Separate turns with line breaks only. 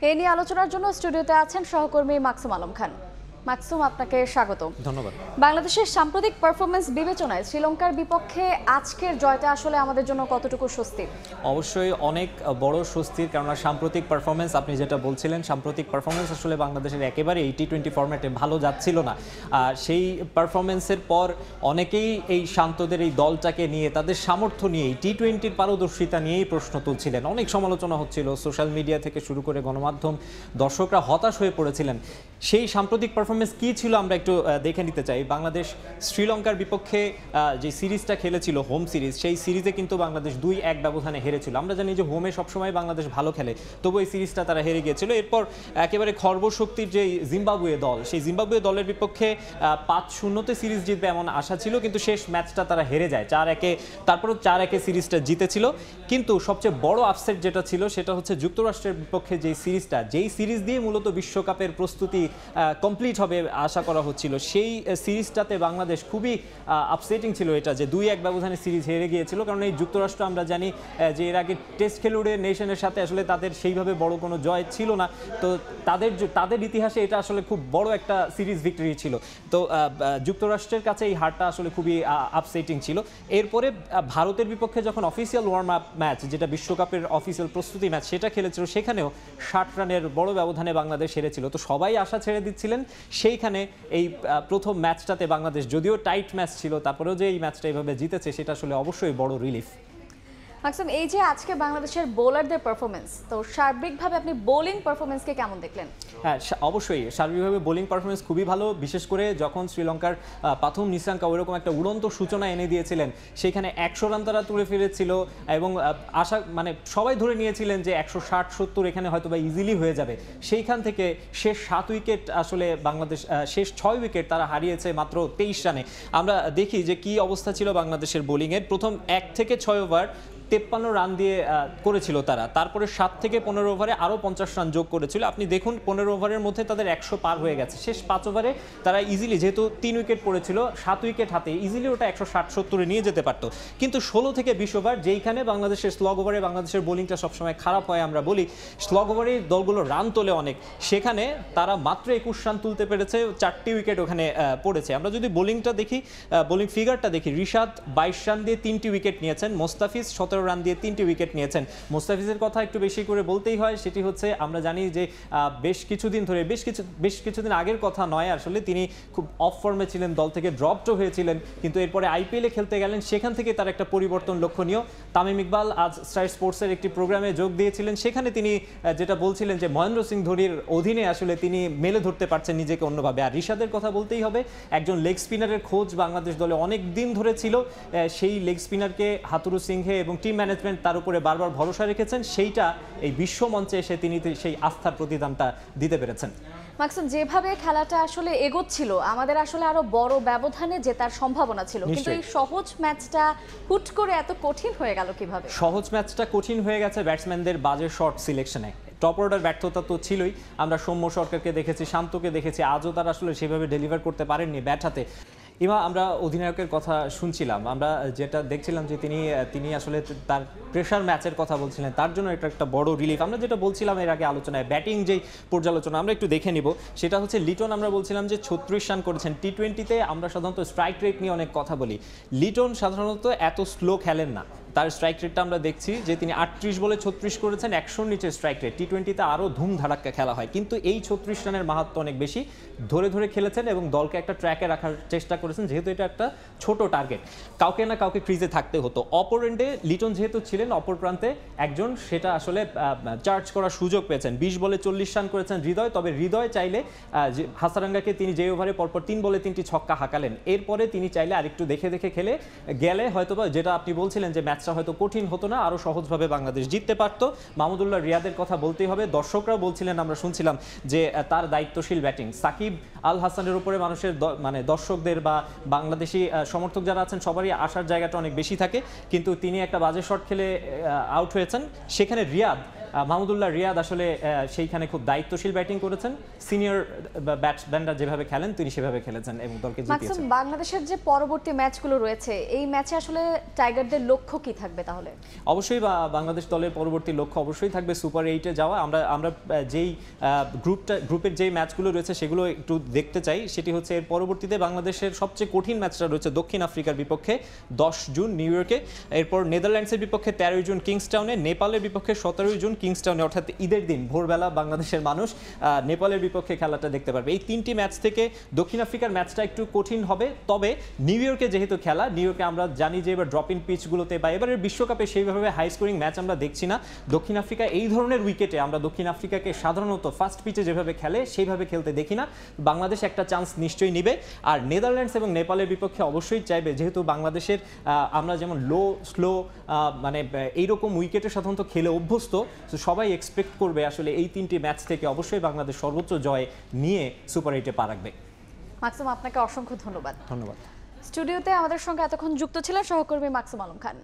এই নিয়ে আলোচনার জন্য স্টুডিওতে আছেন সহকর্মী মাকসুম আলম খান। মাকসুম, আপনাকে স্বাগত।
ধন্যবাদ।
বাংলাদেশের সাম্প্রতিক পারফরমেন্স বিবেচনায় শ্রীলঙ্কার বিপক্ষে আজকের জয়টা আসলে আমাদের জন্য কতটুকু স্বস্তির?
অবশ্যই অনেক বড় স্বস্তির, কেননা সাম্প্রতিক পারফরমেন্স আপনি যেটা বলছিলেন, সাম্প্রতিক পারফরমেন্স আসলে বাংলাদেশের একেবারে এই টি-20 ফরম্যাটে ভালো যাচ্ছিল না। সেই পারফরমেন্সের পর অনেকেই এই শান্তদের এই দলটাকে নিয়ে, তাদের সামর্থ্য নিয়েই, টি-20 পারদর্শিতা নিয়েই প্রশ্ন তুলছিলেন। অনেক সমালোচনা হচ্ছিল, সোশ্যাল মিডিয়া থেকে শুরু করে গণমাধ্যম, দর্শকরা হতাশ হয়ে পড়েছিলেন। সেই সাম্প্রতিক পারফরমেন্স কী ছিল আমরা একটু দেখে নিতে চাই। বাংলাদেশ শ্রীলঙ্কার বিপক্ষে যে সিরিজটা খেলেছিল, হোম সিরিজ, সেই সিরিজে কিন্তু বাংলাদেশ 2-1 ব্যবধানে হেরেছিল। আমরা জানি যে হোমে সবসময় বাংলাদেশ ভালো খেলে, তবু এই সিরিজটা তারা হেরে গিয়েছিল। এরপর একেবারে খর্বশক্তির যে জিম্বাবুয়ে দল, সেই জিম্বাবুয়ে দলের বিপক্ষে 5-0 সিরিজ জিতবে এমন আশা ছিল, কিন্তু শেষ ম্যাচটা তারা হেরে যায় 4-1। তারপরও 4-1 সিরিজটা জিতেছিল। কিন্তু সবচেয়ে বড় আপসেট যেটা ছিল সেটা হচ্ছে যুক্তরাষ্ট্রের বিপক্ষে যেই সিরিজটা, যেই সিরিজ দিয়ে মূলত বিশ্বকাপের প্রস্তুতি কমপ্লিট হবে আশা করা হচ্ছিল, সেই সিরিজটাতে বাংলাদেশ খুবই আপসেটিং ছিল এটা, যে 2-1 ব্যবধানে সিরিজ হেরে গিয়েছিল। কারণ এই যুক্তরাষ্ট্র আমরা জানি যে এর আগে টেস্ট খেলুড়ে নেশনের সাথে আসলে তাদের সেইভাবে বড় কোনো জয় ছিল না। তো তাদের ইতিহাসে এটা আসলে খুব বড় একটা সিরিজ ভিক্টরি ছিল। তো যুক্তরাষ্ট্রের কাছে এই হারটা আসলে খুবই আপসেটিং ছিল। এরপরে ভারতের বিপক্ষে যখন অফিসিয়াল ওয়ার্ম আপ ম্যাচ, যেটা বিশ্বকাপের অফিসিয়াল প্রস্তুতি ম্যাচ, সেটা খেলেছিল, সেখানেও 60 রানের বড় ব্যবধানে বাংলাদেশ হেরেছিল। তো সবাই আশা ছেড়ে দিচ্ছিলেন। সেইখানে এই প্রথম ম্যাচটাতে বাংলাদেশ, যদিও টাইট ম্যাচ ছিল, তারপরেও যে এই ম্যাচটা এইভাবে জিতেছে, সেটা আসলে অবশ্যই বড় রিলিফ।
মাকসুম, এই যে আজকে বাংলাদেশের বোলারদের পারফরমেন্স, তো সার্বিকভাবে আপনি বোলিং পারফরমেন্সকে কেমন দেখলেন?
হ্যাঁ, অবশ্যই সার্বিকভাবে বোলিং পারফরমেন্স খুবই ভালো, বিশেষ করে যখন শ্রীলঙ্কার প্রথম নিশাঙ্কা ওইরকম একটা উড়ন্ত সূচনা এনে দিয়েছিলেন, সেখানে 100 রান তারা তুলে ফেলেছিল এবং আশা মানে সবাই ধরে নিয়েছিলেন যে 160-70 এখানে হয়তো বা ইজিলি হয়ে যাবে। সেইখান থেকে শেষ 7 উইকেট আসলে বাংলাদেশ, শেষ 6 উইকেট তারা হারিয়েছে মাত্র 23 রানে। আমরা দেখি যে কি অবস্থা ছিল বাংলাদেশের বোলিংয়ের। প্রথম 1 থেকে 6 ওভার 53 রান দিয়ে করেছিল তারা, তারপরে 7 থেকে 15 ওভারে আরও 50 রান যোগ করেছিল। আপনি দেখুন 15 ওভারের মধ্যে তাদের 100 পার হয়ে গেছে। শেষ 5 ওভারে তারা ইজিলি, যেহেতু 3 উইকেট পড়েছিল, 7 উইকেট হাতে, ইজিলি ওটা 160-70 নিয়ে যেতে পারতো। কিন্তু 16 থেকে 20 ওভার, যেইখানে বাংলাদেশের স্লগ ওভারে বাংলাদেশের বোলিংটা সবসময় খারাপ হয়, আমরা বলি স্লগ ওভারে দলগুলো রান তোলে অনেক, সেখানে তারা মাত্র 21 রান তুলতে পেরেছে, 4টি উইকেট ওখানে পড়েছে। আমরা যদি বোলিংটা দেখি, বোলিং ফিগারটা দেখি, রিশাদ 22 রান দিয়ে 3টি উইকেট নিয়েছেন, মোস্তাফিজ 17 রান দিয়ে 3টি উইকেট নিয়েছেন। মোস্তাফিজের কথা একটু বেশি করে বলতেই হয়, সেটি হচ্ছে আমরা জানি যে বেশ কিছুদিন ধরে, বেশ কিছুদিন আগের কথা নয় আসলে, তিনি খুব অফ ফর্মে ছিলেন, দল থেকে ড্রপড হয়েছিলেন, কিন্তু এরপরে আইপিএলে খেলতে গেলেন, সেখান থেকে তার একটা পরিবর্তন লক্ষণীয়। তামিম ইকবাল আজ স্টার স্পোর্টসের একটি প্রোগ্রামে যোগ দিয়েছিলেন, সেখানে তিনি যেটা বলছিলেন যে মহেন্দ্র সিং ধোনির অধীনে আসলে তিনি মেলে ধরতে পারছেন নিজেকে অন্যভাবে। আর রিশাদের কথা বলতেই হবে, একজন লেগ স্পিনারের খোঁজ বাংলাদেশ দলে অনেক দিন ধরে ছিল, সেই লেগ স্পিনারকে হাতুরু সিংহে এবং টিম ম্যানেজমেন্ট তার উপরে বারবার ভরসা রেখেছেন, সেইটা এই বিশ্ব মঞ্চে এসে তিনি সেই আস্থার প্রতিদানটা দিতে পেরেছেন।
মাকসুম, যেভাবে খেলাটা আসলে এগোচ্ছিল, আমাদের আসলে আরো বড় ব্যবধানে জেতার সম্ভাবনা ছিল, কিন্তু এই সহজ ম্যাচটা হুট করে এত কঠিন হয়ে গেল কিভাবে?
সহজ ম্যাচটা কঠিন হয়ে গেছে ব্যাটসম্যানদের বাজে শট সিলেকশনে। টপ অর্ডার ব্যর্থতা তো ছিলই, আমরা সৌম্য সরকারকে দেখেছি, শান্তকে দেখেছি, আজও তারা আসলে সেভাবে ডেলিভার করতে পারেননি ব্যাট হাতে। ইমা, আমরা অধিনায়কের কথা শুনছিলাম, আমরা যেটা দেখছিলাম যে তিনি আসলে তার প্রেশার ম্যাচের কথা বলছিলেন, তার জন্য এটা একটা বড় রিলিফ। আমরা যেটা বলছিলাম এর আগে আলোচনায়, ব্যাটিং যেই পর্যালোচনা আমরা একটু দেখে নিব, সেটা হচ্ছে লিটন, আমরা বলছিলাম যে 36 রান করেছেন। টি-20তে আমরা সাধারণত স্ট্রাইক রেট নিয়ে অনেক কথা বলি, লিটন সাধারণত এত স্লো খেলেন না। তার স্ট্রাইক রেটটা আমরা দেখছি যে তিনি 38 বলে 36 করেছেন, 100-র নিচে স্ট্রাইক রেট। টি-20তে আরও ধুমধাড়াক্কা খেলা হয়, কিন্তু এই 36 রানের মাহাত্ম্য অনেক বেশি। ধরে ধরে খেলেছেন এবং দলকে একটা ট্র্যাকে রাখার চেষ্টা করেছেন, যেহেতু এটা একটা ছোট টার্গেট, কাউকে না কাউকে ক্রিজে থাকতে হতো। অপর এন্ডে লিটন যেহেতু ছিলেন অপর প্রান্তে একজন, সেটা আসলে চার্জ করার সুযোগ পেয়েছেন। 20 বলে 40 রান করেছেন হৃদয়, তবে হৃদয় চাইলে হাসারাঙ্গাকে তিনি যে ওভারে পরপর 3 বলে 3টি ছক্কা হাঁকালেন, এরপরে তিনি চাইলে আরেকটু দেখে দেখে খেলে গেলে হয়তোবা, যেটা আপনি বলছিলেন যে ম্যাচটা হয়তো কঠিন হতো না, আরও সহজভাবে বাংলাদেশ জিততে পারতো। মাহমুদুল্লাহ রিয়াদের কথা বলতেই হবে, দর্শকরাও বলছিলেন, আমরা শুনছিলাম যে তার দায়িত্বশীল ব্যাটিং। সাকিব আল হাসানের উপরে মানুষের মানে দর্শকদের বা বাংলাদেশি সমর্থক যারা আছেন সবারই আসার জায়গাটা অনেক বেশি থাকে, কিন্তু তিনি একটা বাজে শট খেলে আউট হয়েছেন। সেখানে রিয়াদ মাহমুদুল্লাহ রিয়াদ আসলে সেইখানে খুব দায়িত্বশীল ব্যাটিং করেছেন, সিনিয়র ব্যাটসম্যানরা যেভাবে খেলেন তিনি সেভাবে খেলেছেন এবং দলকে জিতিয়েছেন।
বাংলাদেশের যে পরবর্তী ম্যাচগুলো রয়েছে এই ম্যাচে আসলে টাইগারদের লক্ষ্য কি থাকবে তাহলে?
অবশ্যই বাংলাদেশ দলের পরবর্তী লক্ষ্য অবশ্যই থাকবে সুপার 8-এ যাওয়া। আমরা যেই গ্রুপের যেই ম্যাচগুলো রয়েছে সেগুলো একটু দেখতে চাই। সেটি হচ্ছে এর পরবর্তীতে বাংলাদেশের সবচেয়ে কঠিন ম্যাচটা রয়েছে দক্ষিণ আফ্রিকার বিপক্ষে 10 জুন নিউ ইয়র্কে, এরপর নেদারল্যান্ডসের বিপক্ষে 13 জুন কিংস্টাউনে, নেপালের বিপক্ষে 17 জুন কিংস্টাউনে, অর্থাৎ ঈদের দিন ভোরবেলা বাংলাদেশের মানুষ নেপালের বিপক্ষে খেলাটা দেখতে পারবে। এই 3টি ম্যাচ থেকে দক্ষিণ আফ্রিকার ম্যাচটা একটু কঠিন হবে, তবে নিউ ইয়র্কে যেহেতু খেলা, নিউ ইয়র্কে আমরা জানি যে এবার ড্রপ ইন পিচগুলোতে বা এবারের বিশ্বকাপে সেইভাবে হাই স্কোরিং ম্যাচ আমরা দেখছি না। দক্ষিণ আফ্রিকা এই ধরনের উইকেটে আমরা দক্ষিণ আফ্রিকাকে সাধারণত ফার্স্ট পিচে যেভাবে খেলে সেইভাবে খেলতে দেখি না। বাংলাদেশ একটা চান্স নিশ্চয়ই নিবে, আর নেদারল্যান্ডস এবং নেপালের বিপক্ষে অবশ্যই চাইবে, যেহেতু বাংলাদেশের আমরা যেমন লো স্লো মানে এইরকম উইকেটে সাধারণত খেলে অভ্যস্ত, তো সবাই এক্সপেক্ট করবে আসলে এই 3টি ম্যাচ থেকে অবশ্যই বাংলাদেশ সর্বোচ্চ জয় নিয়ে সুপার 8-এ পা রাখবে।
মাকসুম, আপনাকে অসংখ্য ধন্যবাদ।
ধন্যবাদ।
স্টুডিওতে আমাদের সঙ্গে এতক্ষণ যুক্ত ছিলেন সহকর্মী মাকসুম আলম খান।